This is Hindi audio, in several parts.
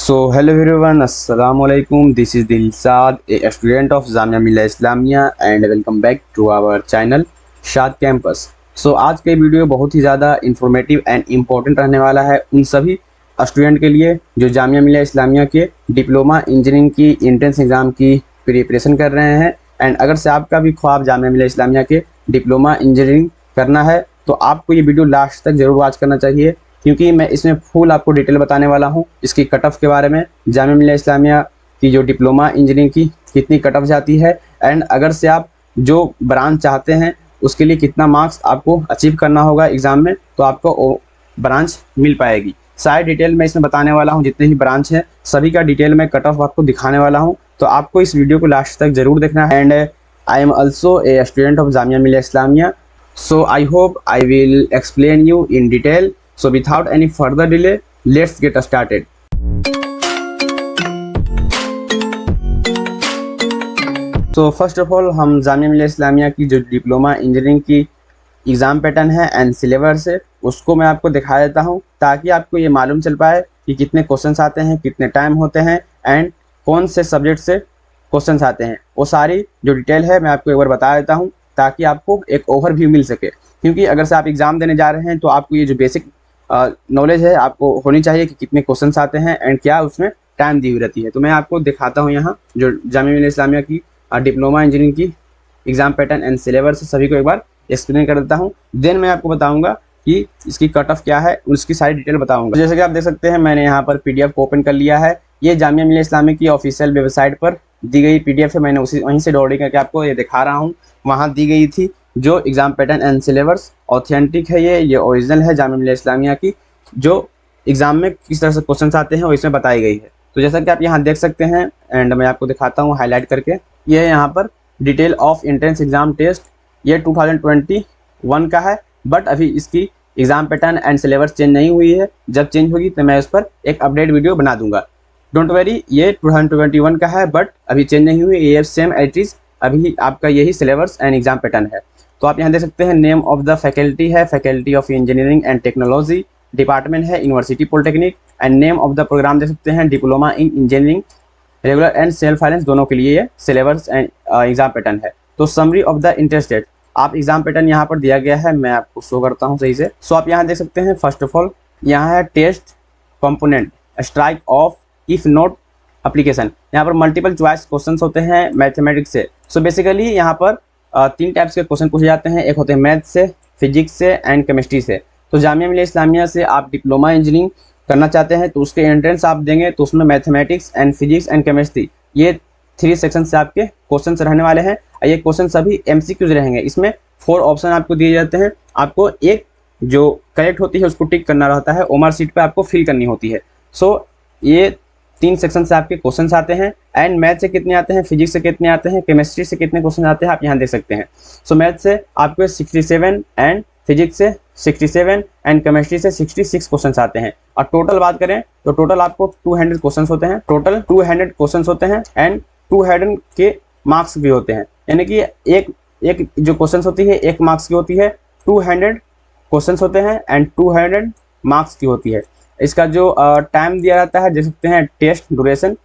सो हेलो एवरीवन, अस्सलाम वालेकुम। This is Dilshad, a student of Jamia Millia Islamia and welcome back to our channel Shad campus. So आज के वीडियो बहुत ही ज़्यादा इंफॉर्मेटिव एंड इम्पोर्टेंट रहने वाला है उन सभी स्टूडेंट के लिए जो जामिया मिल्लिया इस्लामिया के डिप्लोमा इंजीनियरिंग की एंट्रेंस एग्ज़ाम की प्रिपरेशन कर रहे हैं। एंड अगर से आपका भी ख्वाब जामिया मिल्लिया इस्लामिया के डिप्लोमा इंजीनियरिंग करना है तो आपको ये वीडियो लास्ट तक ज़रूर वॉच करना चाहिए, क्योंकि मैं इसमें फुल आपको डिटेल बताने वाला हूँ इसकी कट ऑफ के बारे में, जामिया मिल्लिया इस्लामिया की जो डिप्लोमा इंजीनियरिंग की कितनी कट ऑफ जाती है एंड अगर से आप जो ब्रांच चाहते हैं उसके लिए कितना मार्क्स आपको अचीव करना होगा एग्ज़ाम में तो आपको वो ब्रांच मिल पाएगी। सारी डिटेल मैं इसमें बताने वाला हूँ, जितने भी ब्रांच हैं सभी का डिटेल में कट ऑफ आपको दिखाने वाला हूँ, तो आपको इस वीडियो को लास्ट तक ज़रूर देखना है। And I am also a student of Jamia Millia Islamia, so I hope I will explain you in detail. So without any further delay, let's get started. So first of all हम जामिया मिल्लिया इस्लामिया की जो डिप्लोमा इंजीनियरिंग की एग्ज़ाम पैटर्न है एंड सिलेबस है उसको मैं आपको दिखा देता हूँ, ताकि आपको ये मालूम चल पाए कि कितने क्वेश्चंस आते हैं, कितने टाइम होते हैं एंड कौन से सब्जेक्ट से क्वेश्चंस आते हैं। वो सारी जो डिटेल है मैं आपको एक बार बता देता हूँ ताकि आपको एक ओवरव्यू मिल सके, क्योंकि अगर से आप एग्ज़ाम देने जा रहे हैं तो आपको ये जो बेसिक नॉलेज है आपको होनी चाहिए कि कितने क्वेश्चंस आते हैं एंड क्या उसमें टाइम दी हुई रहती है। तो मैं आपको दिखाता हूँ यहाँ जो जामिया मिल्लिया इस्लामिया की डिप्लोमा इंजीनियरिंग की एग्ज़ाम पैटर्न एंड सिलेबस सभी को एक बार एक्सप्लेन कर देता हूँ। देन मैं आपको बताऊँगा कि इसकी कट ऑफ क्या है, उसकी सारी डिटेल बताऊँगा। जैसे कि आप देख सकते हैं मैंने यहाँ पर PDF को ओपन कर लिया है। ये जामिया मिल्लिया इस्लामिया की ऑफिशियल वेबसाइट पर दी गई PDF है, मैंने वहीं से डाउनलोड करके आपको ये दिखा रहा हूँ। वहाँ दी गई थी जो exam pattern and syllabus authentic है, ये ओरिजिनल है जामिया मिल्लिया इस्लामिया की, जो एग्ज़ाम में किस तरह से क्वेश्चंस आते हैं वो इसमें बताई गई है। तो जैसा कि आप यहाँ देख सकते हैं एंड मैं आपको दिखाता हूँ हाईलाइट करके, ये यहाँ पर detail of entrance exam test, ये 2021 का है, बट अभी इसकी exam pattern and syllabus change नहीं हुई है। जब चेंज होगी तो मैं उस पर एक अपडेट वीडियो बना दूंगा। डोंट वरी, ये 2021 का है बट अभी चेंज नहीं हुई, ये सेम एज इज अभी आपका यही सिलेबस एंड एग्ज़ाम पैटर्न है। तो आप यहाँ देख सकते हैं नेम ऑफ द फैकल्टी है faculty of engineering and technology, department है university polytechnic and name of the program देख सकते हैं diploma in engineering, regular and self finance दोनों के लिए ये सिलेबस एंड एग्ज़ाम पैटर्न है। तो समरी ऑफ द इंटरेस्टेड, आप एग्ज़ाम पैटर्न यहाँ पर दिया गया है, मैं आपको शो करता हूँ सही से। सो आप यहाँ देख सकते हैं फर्स्ट ऑफ ऑल यहाँ है test component, strike off if not application. यहाँ पर मल्टीपल चॉइस क्वेश्चंस होते हैं मैथमेटिक्स से। सो बेसिकली यहाँ पर 3 टाइप्स के क्वेश्चन पूछे जाते हैं, एक होते हैं मैथ से, फिजिक्स से एंड केमिस्ट्री से। तो जामिया मिल्लिया इस्लामिया से आप डिप्लोमा इंजीनियरिंग करना चाहते हैं तो उसके एंट्रेंस आप देंगे तो उसमें mathematics and physics and chemistry ये 3 सेक्शन से आपके क्वेश्चन रहने वाले हैं। ये क्वेश्चन सभी MCQs रहेंगे। इसमें 4 ऑप्शन आपको दिए जाते हैं, आपको एक जो करेक्ट होती है उसको टिक करना रहता है, ओमआर सीट पर आपको फिल करनी होती है। सो ये 3 सेक्शन से आपके क्वेश्चन आते हैं एंड मैथ से कितने आते हैं, फिजिक्स से कितने आते हैं, केमिस्ट्री से कितने क्वेश्चन आते हैं आप यहाँ देख सकते हैं। सो मैथ से आपके 67 एंड फिजिक्स से 67 एंड केमिस्ट्री से 66 क्वेश्चन आते हैं। और टोटल बात करें तो टोटल आपको 200 क्वेश्चन होते हैं, टोटल 200 क्वेश्चन होते हैं एंड 200 के मार्क्स भी होते हैं, यानी कि एक जो क्वेश्चन होती है 1 मार्क्स की होती है, 200 क्वेश्चन होते हैं एंड 200 मार्क्स की होती है। इसका जो टाइम दिया जाता है देख सकते हैं, टेस्ट ड्यूरेशन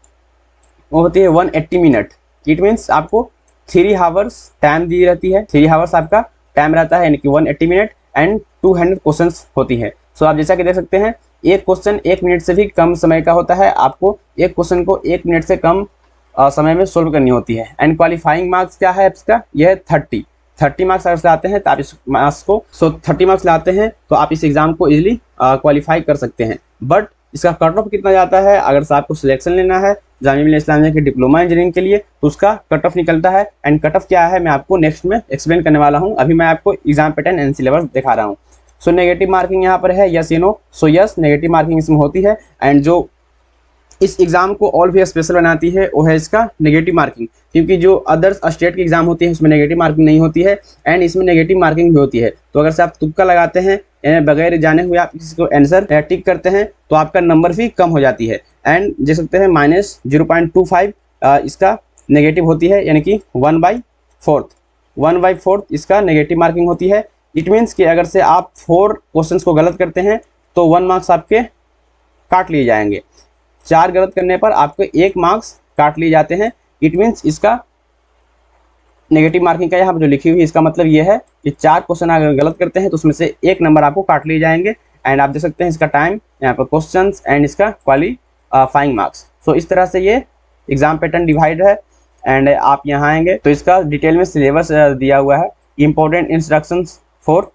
वो होती है 180 मिनट। इट मीन्स आपको 3 आवर्स टाइम दी रहती है, 3 आवर्स आपका टाइम रहता है, यानी कि 180 मिनट एंड 200 क्वेश्चंस होती है। सो आप जैसा कि देख सकते हैं एक क्वेश्चन 1 मिनट से भी कम समय का होता है, आपको एक क्वेश्चन को 1 मिनट से कम समय में सोल्व करनी होती है। एंड क्वालिफाइंग मार्क्स क्या है इसका, यह है 30 मार्क्स अगर लाते हैं तो आप इस मार्क्स को 30 मार्क्स लाते हैं तो आप इस एग्ज़ाम को इजीली क्वालिफाई कर सकते हैं। बट इसका कट ऑफ कितना जाता है, अगर से आपको सिलेक्शन लेना है जामिया मिल्लिया इस्लामिया के डिप्लोमा इंजीनियरिंग के लिए तो उसका कट ऑफ निकलता है। एंड कट ऑफ क्या है मैं आपको नेक्स्ट में एक्सप्लेन करने वाला हूँ, अभी मैं आपको एग्जाम पैटर्न एंड सिलेबस दिखा रहा हूँ। सो नेगेटिव मार्किंग यहाँ पर है यस या no. So yes negative marking इसमें होती है एंड जो इस एग्ज़ाम को और भी स्पेशल बनाती है वो है इसका नेगेटिव मार्किंग, क्योंकि जो अदर्स स्टेट की एग्जाम होती है उसमें नेगेटिव मार्किंग नहीं होती है एंड इसमें नेगेटिव मार्किंग भी होती है। तो अगर से आप तुक्का लगाते हैं यानी बगैर जाने हुए आप किसी को आंसर टिक करते हैं तो आपका नंबर भी कम हो जाती है। एंड देख सकते हैं -0.25 इसका नेगेटिव होती है, यानी कि 1/4 इसका नेगेटिव मार्किंग होती है। इट मीन्स कि अगर से आप 4 क्वेश्चंस को गलत करते हैं तो 1 मार्क्स आपके काट लिए जाएंगे। 4 गलत करने पर आपको 1 मार्क्स काट लिए जाते हैं। इट मीन्स इसका नेगेटिव मार्किंग का यहाँ पर जो लिखी हुई है इसका मतलब ये है कि 4 क्वेश्चन अगर गलत करते हैं तो उसमें से 1 नंबर आपको काट लिए जाएंगे। एंड आप देख सकते हैं इसका टाइम, यहाँ पर क्वेश्चन एंड इसका क्वालिफाइंग मार्क्स। सो इस तरह से ये एग्जाम पैटर्न डिवाइड है। एंड आप यहाँ आएंगे तो इसका डिटेल में सिलेबस दिया हुआ है। Important instructions for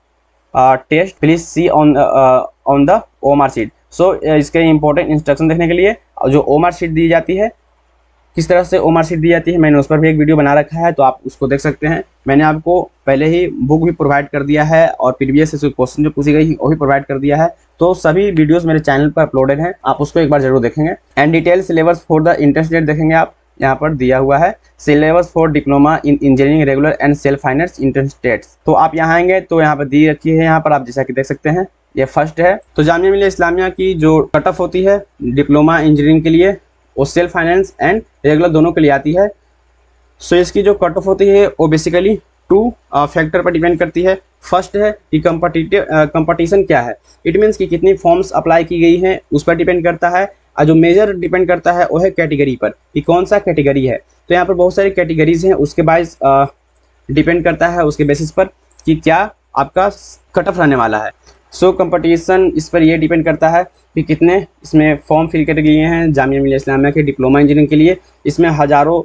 test please see on the OMR sheet. So इसके इंपॉर्टेंट इंस्ट्रक्शन देखने के लिए जो ओमआर शीट दी जाती है, किस तरह से ओमआर शीट दी जाती है, मैंने उस पर भी एक वीडियो बना रखा है, तो आप उसको देख सकते हैं। मैंने आपको पहले ही बुक भी प्रोवाइड कर दिया है और प्रीवियस से क्वेश्चन जो पूछी गई वो भी प्रोवाइड कर दिया है। तो सभी वीडियोस मेरे चैनल पर अपलोडेड हैं, आप उसको एक बार जरूर देखेंगे। And detail syllabus for the interstate देखेंगे आप, यहाँ पर दिया हुआ है syllabus for diploma in engineering regular and self finance interstates. तो आप यहाँ आएंगे तो यहाँ पर दी रखी है, यहाँ पर आप जैसा कि देख सकते हैं ये फर्स्ट है। तो जामिया मिलिया इस्लामिया की जो कट ऑफ होती है डिप्लोमा इंजीनियरिंग के लिए वो सेल्फ फाइनेंस एंड रेगुलर दोनों के लिए आती है। सो इसकी जो कट ऑफ होती है वो बेसिकली 2 फैक्टर पर डिपेंड करती है। फर्स्ट है कि कंपटीशन क्या है, इट मीन्स कि कितनी फॉर्म्स अप्लाई की गई हैं उस पर डिपेंड करता है। और जो मेजर डिपेंड करता है वो है कैटेगरी पर, कि कौन सा कैटेगरी है। तो यहाँ पर बहुत सारी कैटेगरीज हैं, उसके बाइस डिपेंड करता है उसके बेसिस पर कि क्या आपका कट ऑफ रहने वाला है। सो कंपटीशन इस पर ये डिपेंड करता है कि कितने इसमें फॉर्म फिल कर लिए हैं जामिया मिलिया इस्लामिया के डिप्लोमा इंजीनियरिंग के लिए। इसमें हज़ारों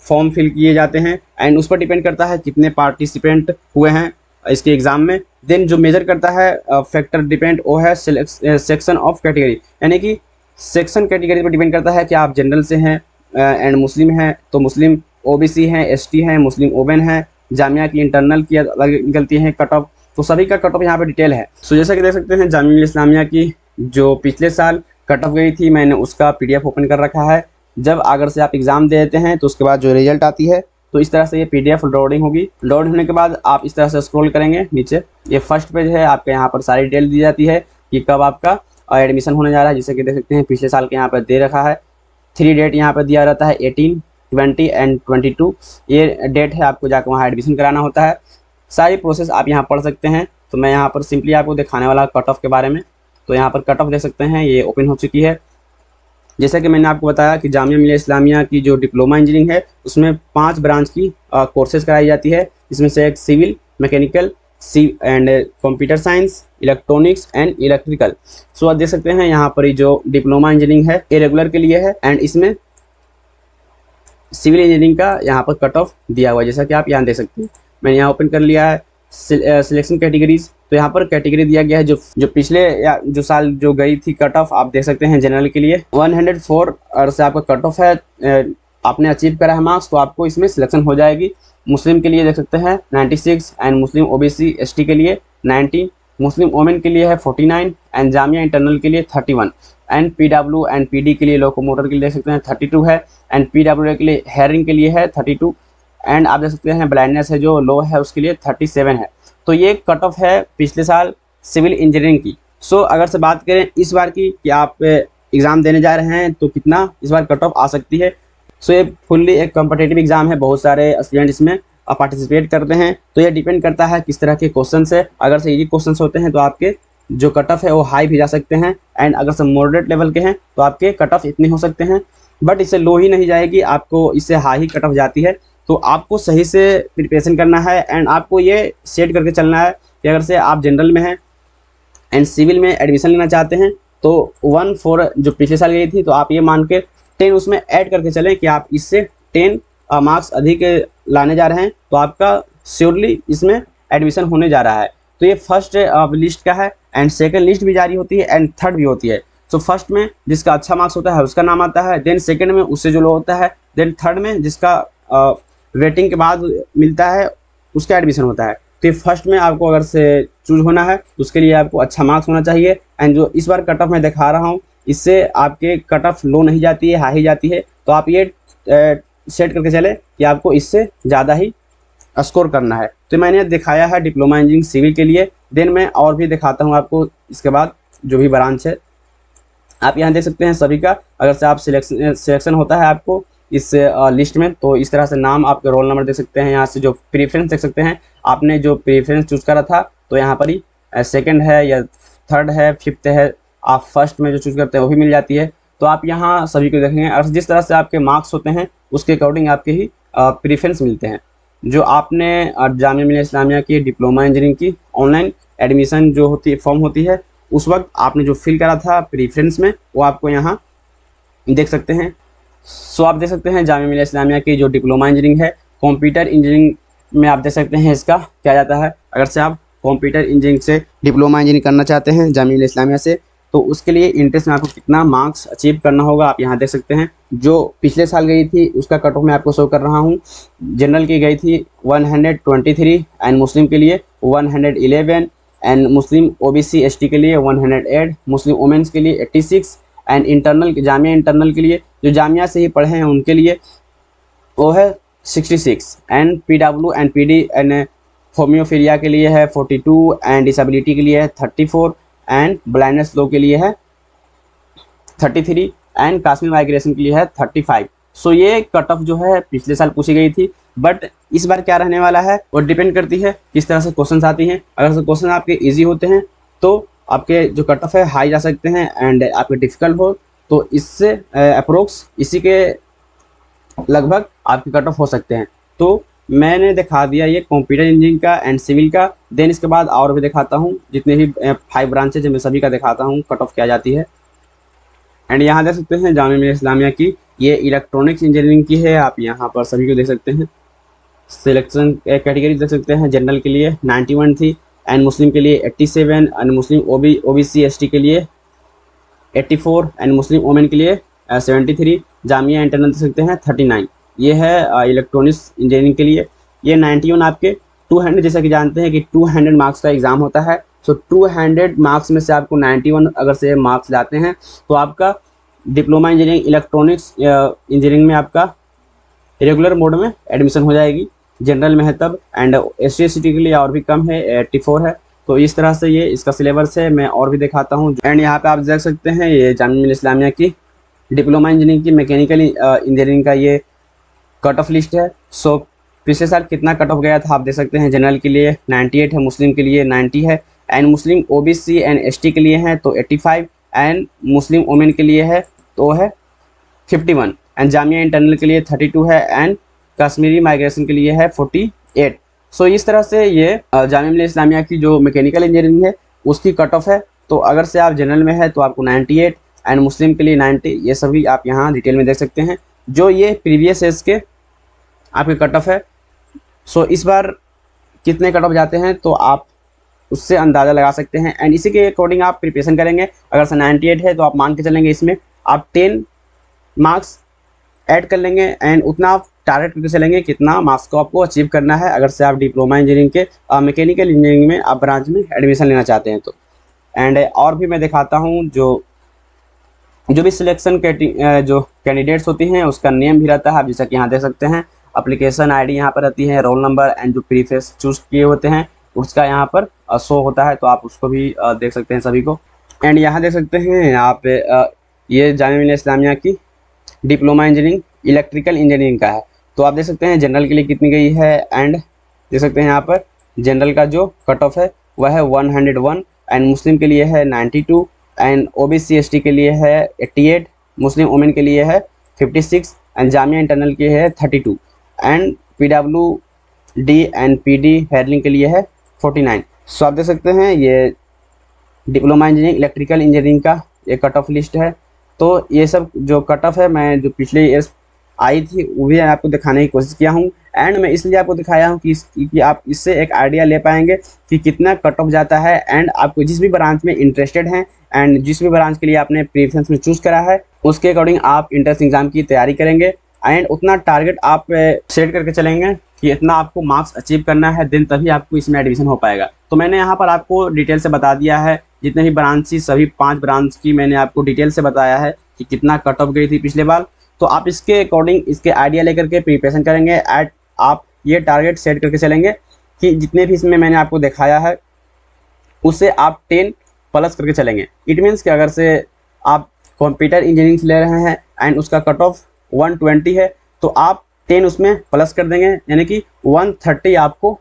फॉर्म फिल किए जाते हैं एंड उस पर डिपेंड करता है कितने पार्टिसिपेंट हुए हैं इसके एग्ज़ाम में। देन जो मेजर करता है फैक्टर डिपेंड वो है सेक्शन ऑफ कैटेगरी, यानी कि सेक्शन कैटेगरी पर डिपेंड करता है कि आप जनरल से हैं एंड मुस्लिम हैं तो मुस्लिम, ओबीसी हैं, एसटी हैं, मुस्लिम ओबन हैं, जामिया की इंटरनल की अलग निकलती है कट ऑफ। तो सभी का कट ऑफ यहाँ पे डिटेल है। सो जैसा कि देख सकते हैं जामिया मिलिया इस्लामिया की जो पिछले साल कट ऑफ गई थी, मैंने उसका PDF ओपन कर रखा है। जब अगर से आप एग्ज़ाम दे देते हैं तो उसके बाद जो रिजल्ट आती है तो इस तरह से ये PDF लोडिंग होगी। लोड होने के बाद आप इस तरह से स्क्रॉल करेंगे नीचे, ये फर्स्ट पेज है, आपके यहाँ पर सारी डिटेल दी जाती है कि कब आपका एडमिशन होने जा रहा है। जैसे कि देख सकते हैं पिछले साल के यहाँ पर दे रखा है 3 डेट यहाँ पर दिया रहता है, 18, 20 एंड 22 ये डेट है, आपको जाकर वहाँ एडमिशन कराना होता है। सारी प्रोसेस आप यहाँ पढ़ सकते हैं। तो मैं यहाँ पर सिंपली आपको दिखाने वाला कट ऑफ के बारे में। तो यहाँ पर कट ऑफ देख सकते हैं, ये ओपन हो चुकी है। जैसा कि मैंने आपको बताया कि जामिया मिलिया इस्लामिया की जो डिप्लोमा इंजीनियरिंग है उसमें 5 ब्रांच की कोर्सेज कराई जाती है। इसमें से एक civil, mechanical and computer science, electronics and electrical. So आप देख सकते हैं यहाँ पर जो डिप्लोमा इंजीनियरिंग है ये रेगुलर के लिए है एंड इसमें सिविल इंजीनियरिंग का यहाँ पर कट ऑफ दिया हुआ है, जैसा कि आप यहाँ देख सकते हैं। मैंने यहाँ ओपन कर लिया है सिलेक्शन कैटेगरीज। तो यहाँ पर कैटेगरी दिया गया है जो पिछले या जो साल जो गई थी कट ऑफ, आप देख सकते हैं जनरल के लिए 104 और से आपका कट ऑफ है। आपने अचीव करा है मार्क्स तो आपको इसमें सिलेक्शन हो जाएगी। मुस्लिम के लिए देख सकते हैं 96 एंड मुस्लिम ओबीसी एसटी के लिए 90, मुस्लिम वोमेन के लिए है 49 एंड जामिया इंटरनल के लिए 31 एंड पीडब्ल्यू एंड पीडी के लिए लोकोमोटर के लिए देख सकते हैं 32 है एंड पीडब्ल्यू के लिए हेयरिंग के लिए है 32 एंड आप देख सकते हैं ब्लाइंडनेस है जो लो है उसके लिए 37 है। तो ये कट ऑफ है पिछले साल सिविल इंजीनियरिंग की। सो अगर से बात करें इस बार की कि आप एग्ज़ाम देने जा रहे हैं तो कितना इस बार कट ऑफ आ सकती है। सो ये फुल्ली एक कॉम्पिटिटिव एग्ज़ाम है, बहुत सारे स्टूडेंट इसमें पार्टिसिपेट करते हैं। तो ये डिपेंड करता है किस तरह के क्वेश्चन है। अगर से इजी क्वेश्चन होते हैं तो आपके जो कट ऑफ है वो हाई भी जा सकते हैं एंड अगर से मॉडरेट लेवल के हैं तो आपके कट ऑफ इतने हो सकते हैं, बट इससे लो ही नहीं जाएगी, आपको इससे हाई ही कट ऑफ जाती है। तो आपको सही से प्रिपरेशन करना है एंड आपको ये सेट करके चलना है कि अगर से आप जनरल में हैं एंड सिविल में एडमिशन लेना चाहते हैं तो 1-4 जो पिछले साल गई थी तो आप ये मान के 10 उसमें ऐड करके चलें कि आप इससे 10 मार्क्स अधिक लाने जा रहे हैं तो आपका श्योरली इसमें एडमिशन होने जा रहा है। तो ये फर्स्ट लिस्ट का है एंड सेकेंड लिस्ट भी जारी होती है एंड थर्ड भी होती है। सो फर्स्ट में जिसका अच्छा मार्क्स होता है उसका नाम आता है, देन सेकेंड में उससे जो लो होता है, देन थर्ड में जिसका वेटिंग के बाद मिलता है उसका एडमिशन होता है। तो फर्स्ट में आपको अगर से चूज होना है तो उसके लिए आपको अच्छा मार्क्स होना चाहिए एंड जो इस बार कट ऑफ मैं दिखा रहा हूँ इससे आपके कट ऑफ लो नहीं जाती है, हाई जाती है। तो आप ये सेट करके चले कि आपको इससे ज़्यादा ही स्कोर करना है। तो मैंने दिखाया है डिप्लोमा इंजीनियरिंग सिविल के लिए, देन मैं और भी दिखाता हूँ आपको इसके बाद जो भी ब्रांच है। आप यहाँ देख सकते हैं सभी का अगर से आप सिलेक्शन होता है आपको इस लिस्ट में तो इस तरह से नाम, आपके रोल नंबर देख सकते हैं, यहाँ से जो प्रेफरेंस देख सकते हैं, आपने जो प्रेफरेंस चूज़ करा था तो यहाँ पर ही सेकंड है या थर्ड है, फिफ्थ है, आप फर्स्ट में जो चूज़ करते हैं वो भी मिल जाती है। तो आप यहाँ सभी को देखेंगे और जिस तरह से आपके मार्क्स होते हैं उसके अकॉर्डिंग आपके ही प्रेफरेंस मिलते हैं। जो आपने जामिया मिलिया इस्लामिया की डिप्लोमा इंजीनियरिंग की ऑनलाइन एडमिशन जो होती है फॉर्म होती है, उस वक्त आपने जो फिल करा था प्रेफरेंस में, वो आपको यहाँ देख सकते हैं। सो आप देख सकते हैं जामिया मिलिया इस्लामिया की जो डिप्लोमा इंजीनियरिंग है, कंप्यूटर इंजीनियरिंग में आप देख सकते हैं इसका क्या जाता है। अगर से आप कंप्यूटर इंजीनियरिंग से डिप्लोमा इंजीनियरिंग करना चाहते हैं जामिया मिलिया इस्लामिया से, तो उसके लिए इंट्रेंस में आपको कितना मार्क्स अचीव करना होगा आप यहाँ देख सकते हैं। जो पिछले साल गई थी उसका कट ऑफ मैं आपको शो कर रहा हूँ। जनरल की गई थी 123 एंड मुस्लिम के लिए 111 एंड मुस्लिम ओबीसी एसटी के लिए 108, मुस्लिम वुमेन्स के लिए 86 एंड इंटरनल जामिया इंटरनल के लिए जो जामिया से ही पढ़े हैं उनके लिए वो है 66 and PW and PD and haemophilia के लिए है 42 एंड डिसेबिलिटी के लिए है 34 एंड ब्लाइंडनेस लो के लिए है 33 एंड कश्मीर माइग्रेशन के लिए है 35। सो ये कट ऑफ जो है पिछले साल पूछी गई थी, बट इस बार क्या रहने वाला है वो डिपेंड करती है किस तरह से क्वेश्चन आती हैं। अगर से क्वेश्चन आपके इजी होते हैं तो आपके जो कट ऑफ है हाई जा सकते हैं, एंड आपके डिफिकल्ट हो तो इससे अप्रोक्स इसी के लगभग आपके कट ऑफ हो सकते हैं। तो मैंने दिखा दिया ये कंप्यूटर इंजीनियरिंग का एंड सिविल का, देन इसके बाद और भी दिखाता हूँ जितने भी 5 ब्रांचेज मैं सभी का दिखाता हूँ कट ऑफ क्या जाती है। एंड यहाँ देख सकते हैं जामिया मिलिया इस्लामिया की ये इलेक्ट्रॉनिक्स इंजीनियरिंग की है, आप यहाँ पर सभी को देख सकते हैं। सिलेक्शन कैटेगरी देख सकते हैं, जनरल के लिए 91 थी एंड मुस्लिम के लिए 87 एंड मुस्लिम ओबीसी एसटी के लिए 84 एंड मुस्लिम वुमेन के लिए 73, जामिया इंटरनल देख सकते हैं 39। ये है इलेक्ट्रॉनिक्स इंजीनियरिंग के लिए। ये 91 आपके 200, जैसा कि जानते हैं कि 200 मार्क्स का एग्जाम होता है। सो 200 मार्क्स में से आपको 91 अगर से मार्क्स लाते हैं तो आपका डिप्लोमा इंजीनियरिंग इलेक्ट्रॉनिक्स इंजीनियरिंग में आपका रेगुलर मोड में एडमिशन हो जाएगी, जनरल में है तब, एंड SC/ST के लिए और भी कम है 84 है। तो इस तरह से ये इसका सिलेबस है, मैं और भी दिखाता हूँ। एंड यहाँ पे आप देख सकते हैं ये जामिया मिलिया इस्लामिया की डिप्लोमा इंजीनियरिंग की मैकेनिकल इंजीनियरिंग का ये कट ऑफ लिस्ट है। सो पिछले साल कितना कट ऑफ गया था आप देख सकते हैं। जनरल के लिए 98 है, मुस्लिम के लिए 90 है and Muslim OBC and ST के लिए है तो 85 एंड मुस्लिम वुमेन के लिए है तो है 51 एंड जामिया इंटरनल के लिए 32 है एंड कश्मीरी माइग्रेशन के लिए है 48। सो इस तरह से ये जामिया मिलिया इस्लामिया की जो मैकेनिकल इंजीनियरिंग है उसकी कट ऑफ है। तो अगर से आप जनरल में है तो आपको 98 एंड मुस्लिम के लिए 90, ये सभी आप यहाँ डिटेल में देख सकते हैं जो ये प्रीवियस एज के आपके कट ऑफ है। सो इस बार कितने कट ऑफ जाते हैं तो आप उससे अंदाज़ा लगा सकते हैं एंड इसी के अकॉर्डिंग आप प्रिपरेशन करेंगे। अगर से 98 है तो आप मान के चलेंगे इसमें आप 10 मार्क्स ऐड कर लेंगे एंड उतना आप टारगेट करके चलेंगे कितना मार्क्स को आपको अचीव करना है अगर से आप डिप्लोमा इंजीनियरिंग के मैकेनिकल इंजीनियरिंग में आप ब्रांच में एडमिशन लेना चाहते हैं तो। एंड और भी मैं दिखाता हूँ जो भी सिलेक्शन जो कैंडिडेट्स होती हैं उसका नेम भी रहता है, आप जैसा कि यहाँ देख सकते हैं। एप्लीकेशन आईडी यहाँ पर रहती है, रोल नंबर एंड जो प्रीफेस चूज किए होते हैं उसका यहाँ पर शो होता है, तो आप उसको भी देख सकते हैं सभी को। एंड यहाँ देख सकते हैं यहाँ पे ये जामिया मिलिया इस्लामिया की डिप्लोमा इंजीनियरिंग इलेक्ट्रिकल इंजीनियरिंग का है। तो आप देख सकते हैं जनरल के लिए कितनी गई है एंड देख सकते हैं यहाँ पर जनरल का जो कट ऑफ है वह है 101 एंड मुस्लिम के लिए है 92 एंड ओबीसी एसटी के लिए है 88, मुस्लिम वुमेन के लिए है 56 एंड जामिया इंटरनल के है 32 and PWD and PD handling के लिए है 49। सो आप देख सकते हैं ये डिप्लोमा इंजीनियरिंग इलेक्ट्रिकल इंजीनियरिंग का ये कट ऑफ लिस्ट है। तो ये सब जो कट ऑफ है मैं जो पिछले ईयर आई थी वो भी आपको दिखाने की कोशिश किया हूँ एंड मैं इसलिए आपको दिखाया हूँ कि आप इससे एक आइडिया ले पाएंगे कि कितना कट ऑफ जाता है एंड आपको जिस भी ब्रांच में इंटरेस्टेड हैं एंड जिस भी ब्रांच के लिए आपने प्रेफरेंस में चूज़ करा है उसके अकॉर्डिंग आप इंट्रेंस एग्जाम की तैयारी करेंगे एंड उतना टारगेट आप सेट करके चलेंगे कि इतना आपको मार्क्स अचीव करना है, देन तभी आपको इसमें एडमिशन हो पाएगा। तो मैंने यहाँ पर आपको डिटेल से बता दिया है जितने भी ब्रांच थी सभी 5 ब्रांच की मैंने आपको डिटेल से बताया है कि कितना कट ऑफ गई थी पिछले बार। तो आप इसके अकॉर्डिंग इसके आइडिया लेकर के प्रिपरेशन करेंगे एट आप ये टारगेट सेट करके चलेंगे कि जितने भी इसमें मैंने आपको दिखाया है उससे आप 10 प्लस करके चलेंगे। इट मीन्स कि अगर से आप कंप्यूटर इंजीनियरिंग ले रहे हैं एंड उसका कट ऑफ 120 है तो आप 10 उसमें प्लस कर देंगे, यानी कि 130 आपको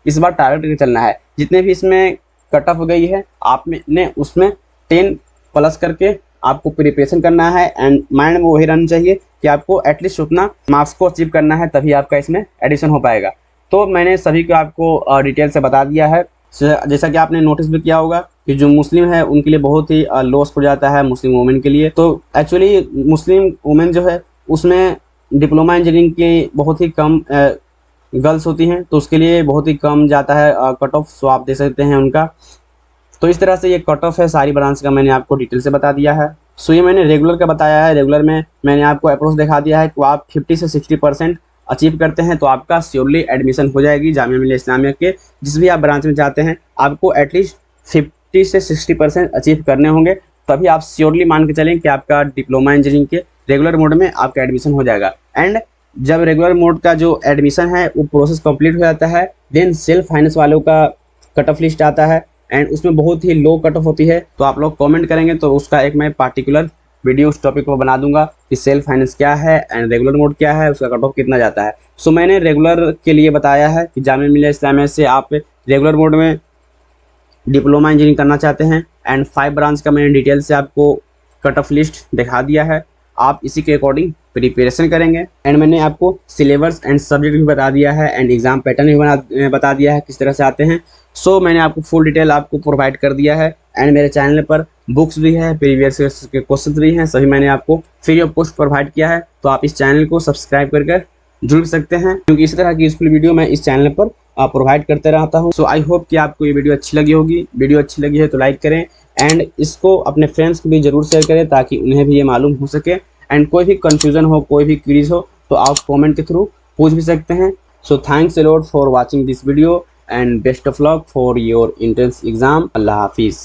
इस बार टारगेट करके चलना है। जितने भी इसमें कट ऑफ गई है आपने उसमें 10 प्लस करके आपको प्रिपरेशन करना है एंड माइंड में वही रहना चाहिए कि आपको एटलीस्ट उतना मार्क्स को अचीव करना है, तभी आपका इसमें एडिशन हो पाएगा। तो मैंने सभी को आपको डिटेल से बता दिया है। जैसा कि आपने नोटिस भी किया होगा कि जो मुस्लिम है उनके लिए बहुत ही लॉस हो जाता है मुस्लिम वुमेन के लिए। तो एक्चुअली मुस्लिम वुमेन जो है उसमें डिप्लोमा इंजीनियरिंग की बहुत ही कम गर्ल्स होती हैं, तो उसके लिए बहुत ही कम जाता है कट ऑफ। सो आप देख सकते हैं उनका। तो इस तरह से ये कट ऑफ है सारी ब्रांच का, मैंने आपको डिटेल से बता दिया है। सो ये मैंने रेगुलर का बताया है। रेगुलर में मैंने आपको अप्रोच दिखा दिया है कि आप 50 से 60% अचीव करते हैं तो आपका श्योरली एडमिशन हो जाएगी जामिया मिलिया इस्लामिया के जिस भी आप ब्रांच में जाते हैं। आपको एटलीस्ट 50 से 60% अचीव करने होंगे, तभी आप श्योरली मान के चलें कि आपका डिप्लोमा इंजीनियरिंग के रेगुलर मोड में आपका एडमिशन हो जाएगा। एंड जब रेगुलर मोड का जो एडमिशन है वो प्रोसेस कंप्लीट हो जाता है, देन सेल्फ फाइनेंस वालों का कट ऑफ लिस्ट आता है एंड उसमें बहुत ही लो कट ऑफ होती है। तो आप लोग कमेंट करेंगे तो उसका एक मैं पार्टिकुलर वीडियो उस टॉपिक पर बना दूंगा कि सेल्फ फाइनेंस क्या है एंड रेगुलर मोड क्या है, उसका कट ऑफ कितना जाता है। सो मैंने रेगुलर के लिए बताया है कि जामिया मिलिया इस्लामिया से आप रेगुलर मोड में डिप्लोमा इंजीनियरिंग करना चाहते हैं एंड 5 ब्रांच का मैंने डिटेल से आपको कट ऑफ लिस्ट दिखा दिया है। आप इसी के अकॉर्डिंग प्रिपरेशन करेंगे एंड मैंने आपको सिलेबस एंड सब्जेक्ट भी बता दिया है एंड एग्जाम पैटर्न भी बता दिया है किस तरह से आते हैं। सो मैंने आपको फुल डिटेल आपको प्रोवाइड कर दिया है एंड मेरे चैनल पर बुक्स भी है, प्रीवियस के क्वेश्चन भी हैं, सभी मैंने आपको फ्री ऑफ कॉस्ट प्रोवाइड किया है। तो आप इस चैनल को सब्सक्राइब करके जुड़ सकते हैं क्योंकि इसी तरह की यूजफुल वीडियो मैं इस चैनल पर प्रोवाइड करते रहता हूँ। सो आई होप कि आपको ये वीडियो अच्छी लगी होगी। वीडियो अच्छी लगी है तो लाइक करें एंड इसको अपने फ्रेंड्स को भी जरूर शेयर करें ताकि उन्हें भी ये मालूम हो सके। एंड कोई भी कंफ्यूजन हो, कोई भी क्वेरीज हो तो आप कमेंट के थ्रू पूछ भी सकते हैं। So thanks a lot for watching this video and best of luck for your entrance exam. अल्लाह हाफिज़।